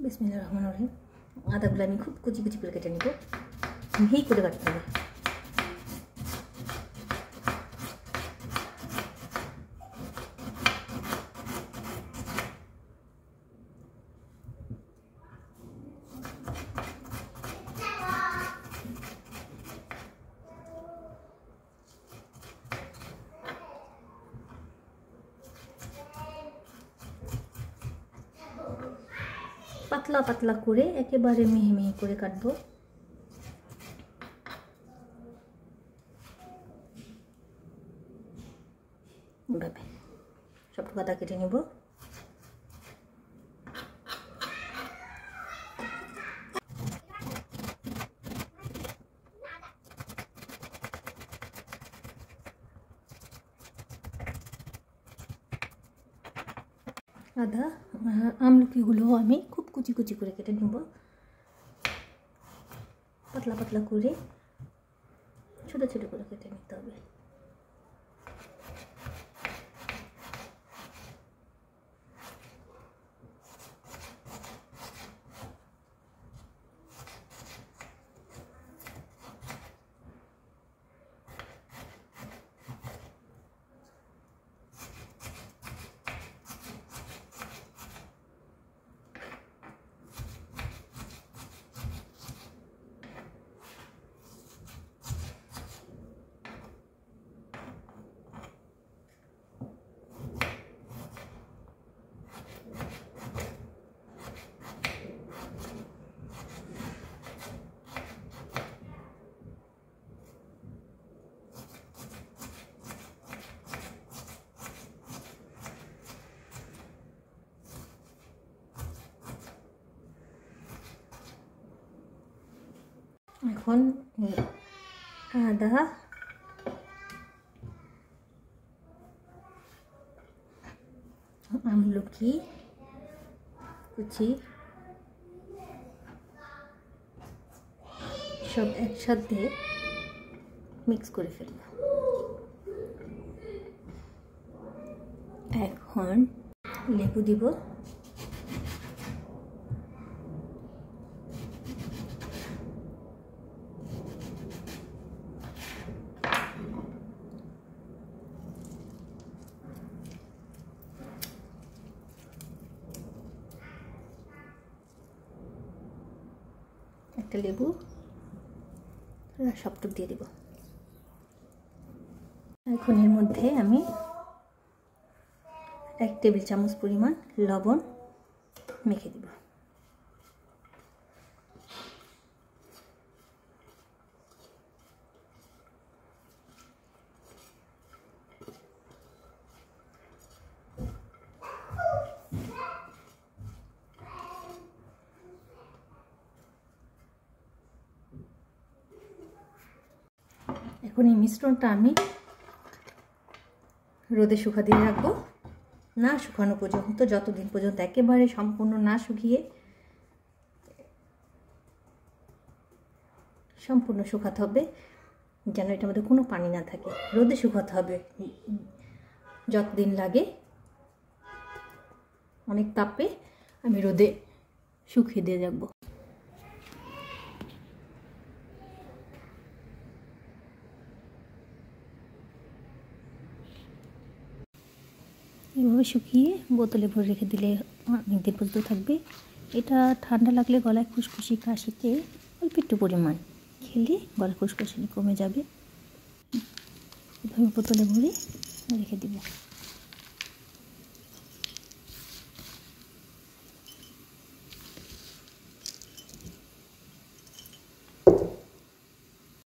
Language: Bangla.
বিসমিল্লাহির রহমানির রহিম। আদাগুলো আমি খুব কুচি কুচি করে কেটে নেব, মিহি করে কাটতে হবে। পাতলা পাতলা করে একেবারে মিহি মিহি করে কাটবো। এভাবে সবটুকু আদা কেটে নেব। আদা আমলকিগুলো আমি খুব কুচি কুচি করে কেটে নেব, পাতলা পাতলা করে ছোট ছোট করে কেটে নিতে হবে। এখন আদা আমলকি কুচি সব একসাথে মিক্স করে ফেলব। এখন লেবু দিব, একটা লেবু সবটুকু দিয়ে দিব। এখন এর মধ্যে আমি 1 টেবিল চামচ পরিমাণ লবণ মেখে দিব। এখন এই মিশ্রণটা আমি রোদে শুকা দিয়ে রাখবো, না শুকানো পর্যন্ত, যতদিন পর্যন্ত একেবারে সম্পূর্ণ না শুকিয়ে সম্পূর্ণ শুকাতে হবে, যেন এটার মধ্যে কোনো পানি না থাকে। রোদে শুকাতে হবে যতদিন লাগে, অনেক তাপে আমি রোদে শুকিয়ে দিয়ে যাবো। এভাবে শুকিয়ে বোতলে ভরে রেখে দিলে অনেক দিন পর্যন্ত থাকবে। এটা ঠান্ডা লাগলে গলায় খুশখুশি কাশিতে অল্প একটু পরিমাণ খেলে গলার খুশখুশি কমে যাবে। এভাবে বোতলে ভরে রেখে দিব।